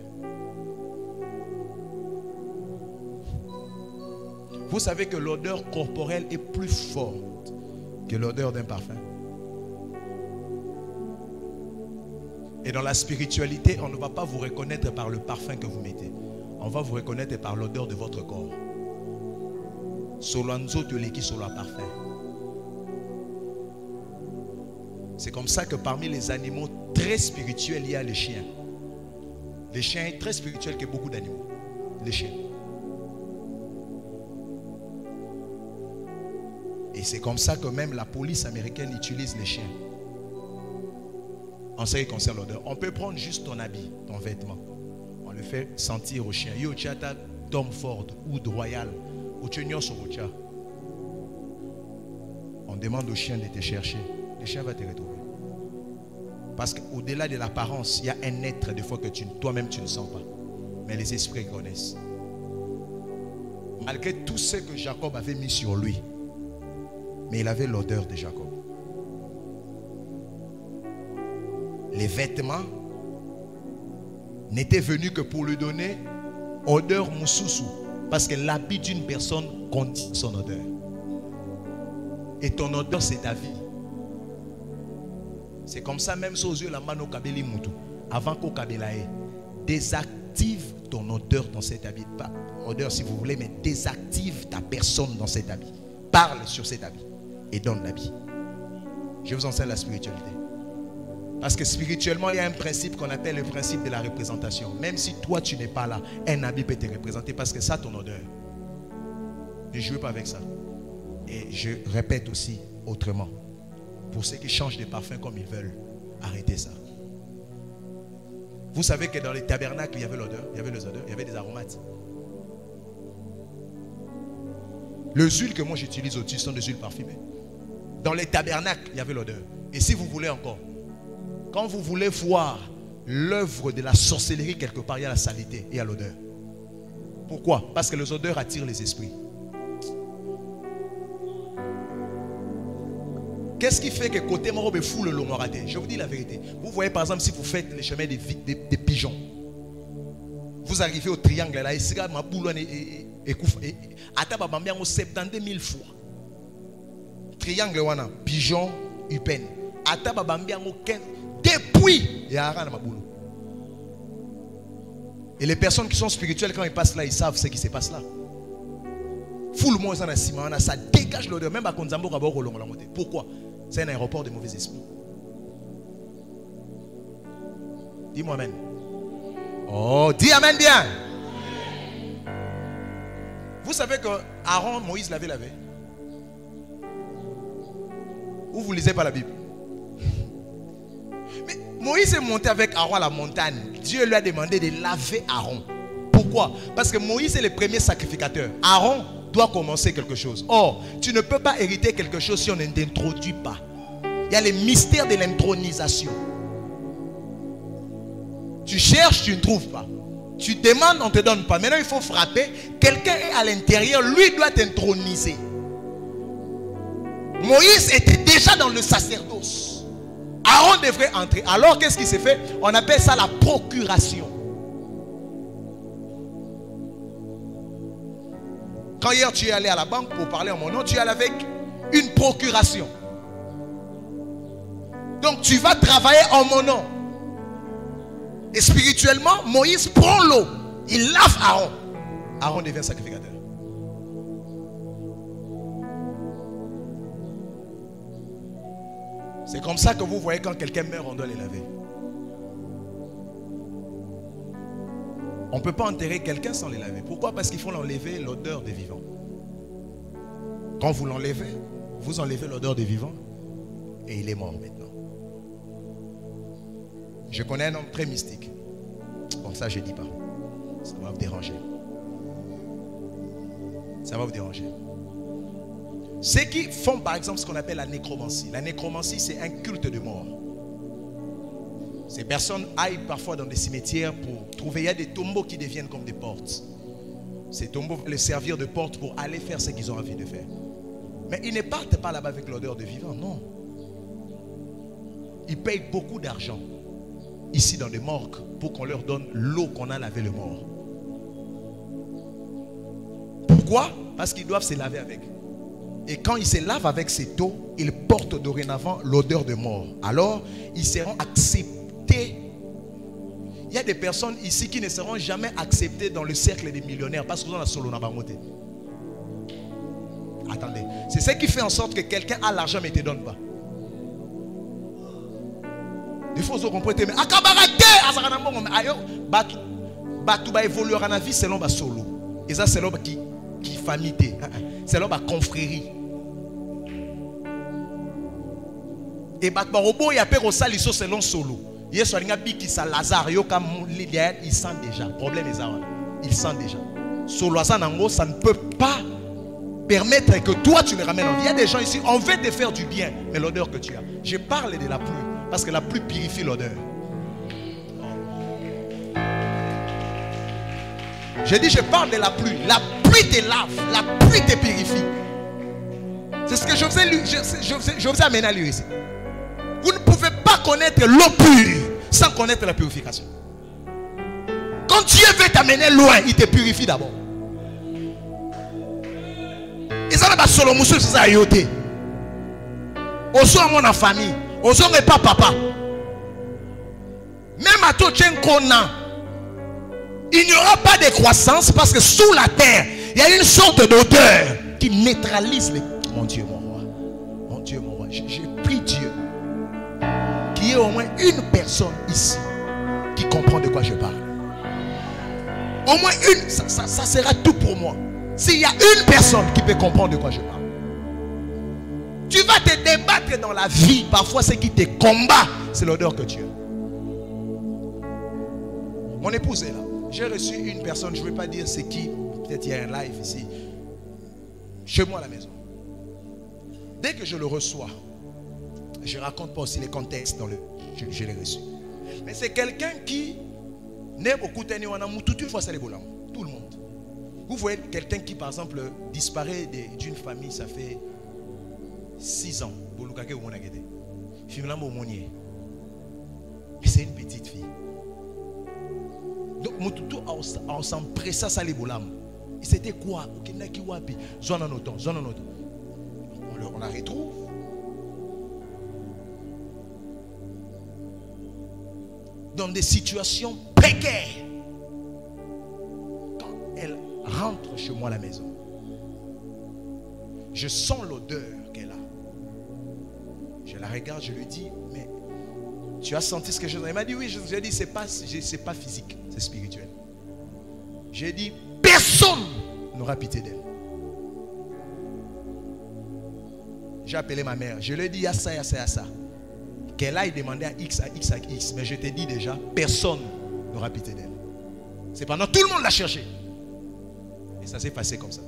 Speaker 1: Vous savez que l'odeur corporelle est plus forte que l'odeur d'un parfum. Et dans la spiritualité, on ne va pas vous reconnaître par le parfum que vous mettez. On va vous reconnaître par l'odeur de votre corps. Solanzo Toleki sur le parfum. C'est comme ça que parmi les animaux très spirituels, il y a les chiens. Les chiens sont très spirituels que beaucoup d'animaux. Les chiens. Et c'est comme ça que même la police américaine utilise les chiens. En ce qui concerne l'odeur, on peut prendre juste ton habit, ton vêtement. On le fait sentir au chien. Yo chata Tom Ford ou Royal. On demande au chien de te chercher. Le chien va te retrouver. Parce qu'au-delà de l'apparence, il y a un être des fois que toi-même tu ne sens pas. Mais les esprits connaissent. Malgré tout ce que Jacob avait mis sur lui, mais il avait l'odeur de Jacob. Les vêtements n'étaient venus que pour lui donner odeur moussousou. Parce que l'habit d'une personne contient son odeur. Et ton odeur, c'est ta vie. C'est comme ça, même aux yeux, la mano kabeli mutu. Avant qu'au kabelae, désactive ton odeur dans cet habit. Pas odeur si vous voulez, mais désactive ta personne dans cet habit. Parle sur cet habit et donne l'habit. Je vous enseigne la spiritualité. Parce que spirituellement, il y a un principe qu'on appelle le principe de la représentation. Même si toi, tu n'es pas là, un habit peut te représenter parce que ça, ton odeur. Ne jouez pas avec ça. Et je répète aussi autrement. Pour ceux qui changent de parfum comme ils veulent, arrêtez ça. Vous savez que dans les tabernacles, il y avait l'odeur, il y avait les odeurs, il y avait des aromates. Les huiles que moi j'utilise au-dessus sont des huiles parfumées. Dans les tabernacles, il y avait l'odeur. Et si vous voulez encore, quand vous voulez voir l'œuvre de la sorcellerie quelque part, il y a la saleté et il y a l'odeur. Pourquoi? Parce que les odeurs attirent les esprits. Qu'est-ce qui fait que côté morobe foule le raté? Je vous dis la vérité. Vous voyez par exemple si vous faites les chemins des pigeons. Vous arrivez au triangle là, et c'est ma boule et ataba bambiango 72 000 fois. Triangle wana, pigeon, upen. Ataba bambiango 15 depuis ma boule. Et les personnes qui sont spirituelles quand ils passent là, ils savent ce qui se passe là. Foule moi ça dégage l'odeur même à Konzambo Rabo Rolongo la montée. Pourquoi? C'est un aéroport de mauvais esprits. Dis-moi amen. Oh, dis amen bien. Vous savez que Aaron, Moïse l'avait lavé. Ou vous lisez pas la Bible? Mais Moïse est monté avec Aaron à la montagne. Dieu lui a demandé de laver Aaron. Pourquoi? Parce que Moïse est le premier sacrificateur. Aaron doit commencer quelque chose. Or, tu ne peux pas hériter quelque chose si on ne t'introduit pas. Il y a les mystères de l'intronisation. Tu cherches, tu ne trouves pas. Tu demandes, on ne te donne pas. Maintenant, il faut frapper. Quelqu'un est à l'intérieur, lui doit t'introniser. Moïse était déjà dans le sacerdoce. Aaron devrait entrer. Alors, qu'est-ce qui s'est fait? On appelle ça la procuration. Quand hier tu es allé à la banque pour parler en mon nom, tu es allé avec une procuration. Donc tu vas travailler en mon nom. Et spirituellement, Moïse prend l'eau. Il lave Aaron. Aaron devient sacrificateur. C'est comme ça que vous voyez quand quelqu'un meurt, on doit les laver. On ne peut pas enterrer quelqu'un sans les laver. Pourquoi? Parce qu'il faut l'enlever l'odeur des vivants. Quand vous l'enlevez, vous enlevez l'odeur des vivants et il est mort maintenant. Je connais un homme très mystique. Bon, ça je ne dis pas. Ça va vous déranger. Ça va vous déranger. Ceux qui font par exemple ce qu'on appelle la nécromancie. La nécromancie, c'est un culte de mort. Ces personnes aillent parfois dans des cimetières pour trouver. Il y a des tombeaux qui deviennent comme des portes. Ces tombeaux vont les servir de porte pour aller faire ce qu'ils ont envie de faire. Mais ils ne partent pas là-bas avec l'odeur de vivant, non. Ils payent beaucoup d'argent ici dans des morgues pour qu'on leur donne l'eau qu'on a lavé le mort. Pourquoi? Parce qu'ils doivent se laver avec. Et quand ils se lavent avec cette eau, ils portent dorénavant l'odeur de mort. Alors, ils seront acceptés. Il y a des personnes ici qui ne seront jamais acceptées dans le cercle des millionnaires parce qu'ils ont la solo na bangote. Attendez, c'est ce qui fait en sorte que quelqu'un a l'argent mais ne te donne pas. Des fois, vous comprenez, mais Batu va évoluer dans la vie selon la solo. Et ça, c'est l'homme qui famille. C'est l'homme qui confrérie. Et battement robot il appelle au saliso selon solo. Hier soir il a dit ça Lazare yo comme il sent déjà. Problème est ça. Il sent déjà. Solo ça nango ça ne peut pas permettre que toi tu les ramènes en vie. Il y a des gens ici, on veut te faire du bien, mais l'odeur que tu as. Je parle de la pluie parce que la pluie purifie l'odeur. Je dis je parle de la pluie. La pluie te lave, la pluie te purifie. C'est ce que je vous ai amené à lire ici. Vous ne pouvez pas connaître l'eau pure sans connaître la purification. Quand Dieu veut t'amener loin, il te purifie d'abord. Et ça n'est pas solo monsieur, c'est ça à yoter. Au soir, mon famille, au soir, n'est pas papa. Même à tout Tchenkona, il n'y aura pas de croissance parce que sous la terre, il y a une sorte d'odeur qui neutralise les. Mon Dieu, mon roi. Mon Dieu, mon roi. J'ai pris Dieu. Qu'il y ait au moins une personne ici qui comprend de quoi je parle. Au moins une, ça sera tout pour moi. S'il y a une personne qui peut comprendre de quoi je parle. Tu vas te débattre dans la vie. Parfois, ce qui te combat, c'est l'odeur que tu as. Mon épouse est là. J'ai reçu une personne, je ne vais pas dire c'est qui. Peut-être il y a un live ici. Chez moi à la maison. Dès que je le reçois, je ne raconte pas aussi les contextes dans le. Je l'ai reçu. Mais c'est quelqu'un qui n'est beaucoup tenu en amour. Toute une fois, c'est les bolams. Tout le monde. Vous voyez quelqu'un qui, par exemple, disparaît d'une famille, ça fait 6 ans. Mais c'est une petite fille. Donc, Moutoutou a s'empressé ça les bolams. Et c'était quoi? On la retrouve. Dans des situations précaires. Quand elle rentre chez moi à la maison, je sens l'odeur qu'elle a. Je la regarde, je lui dis, mais tu as senti ce que je... Elle m'a dit, oui, je lui ai dit, c'est pas physique, c'est spirituel. J'ai dit, personne n'aura pitié d'elle. J'ai appelé ma mère, je lui ai dit, il y a ça, il y a ça, il y a ça. Qu'elle aille demander à X, à X, à X. Mais je te dis déjà, personne n'aura pitié d'elle. C'est pendant tout le monde l'a cherché. Et ça s'est passé comme ça.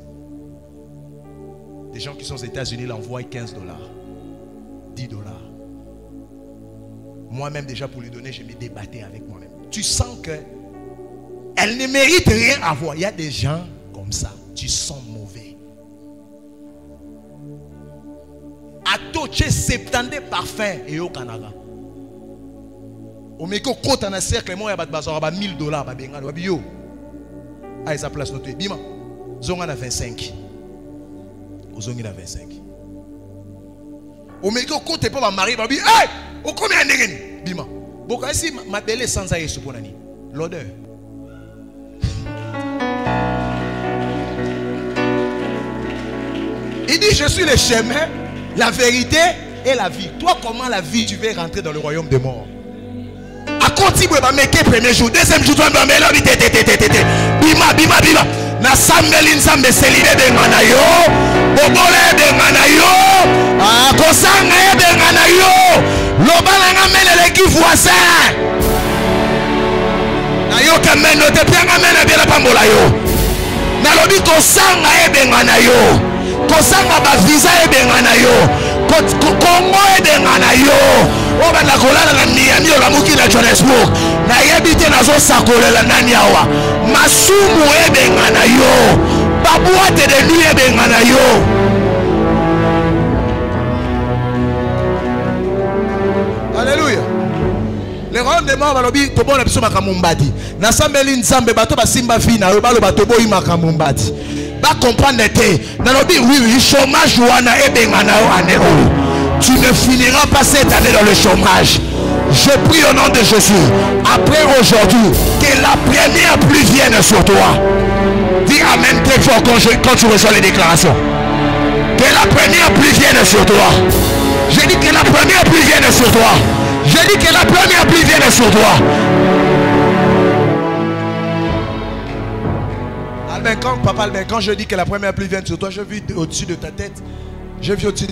Speaker 1: Des gens qui sont aux États-Unis l'envoient $15, $10. Moi-même déjà pour lui donner, je me débattais avec moi-même. Tu sens que elle ne mérite rien à voir. Il y a des gens comme ça. Tu sens mauvais. Atoche 70 parfums et au Canada. Au meko côte en cercle moi il y a $1000 ba benga ba bio. Ah sa place noté bima. Zonga na 25. Ozongi na 25. Au meko côte pas ba mari ba bi hey! Au combien ndengeni bima. Boka si ma belle sans aïe suponani. L'odeur. Il dit je suis le chemin, la vérité et la vie. Toi, comment la vie tu veux rentrer dans le royaume des morts? À continuer à mettre premier jour, deuxième jour, tu vas me mettre bima, bima, bima. Na sambeli nzambe selile de nganayo, bobole de nganayo, kosanga de nganayo, lobala ngamele leki voisin. Na yo kameno te pianga mena bien la pambola yo. Na lobi kosanga de nganayo. Kosanga ba visa e bengana yo Kongo e bengana yo oba na kolala na Miami o la muki na Johannesburg na yebite na zo sakolela nani awa masumu e bengana yo babuate de lui e bengana yo. Alléluia. Le royaume des morts balobi to bona biso makamumbadi na sambeli nzambe bato basimba fina yo balo bato boyi makamumbadi va comprendre que oui, chômage tu ne finiras pas cette année dans le chômage. Je prie au nom de Jésus, après aujourd'hui, que la première pluie vienne sur toi. Dis amen très fort quand tu reçois les déclarations. Que la première pluie vienne sur toi. Je dis que la première pluie vienne sur toi. Je dis que la première pluie vienne sur toi. Quand, papa, quand je dis que la première pluie vient sur toi, je vis au-dessus de ta tête. Je vis au-dessus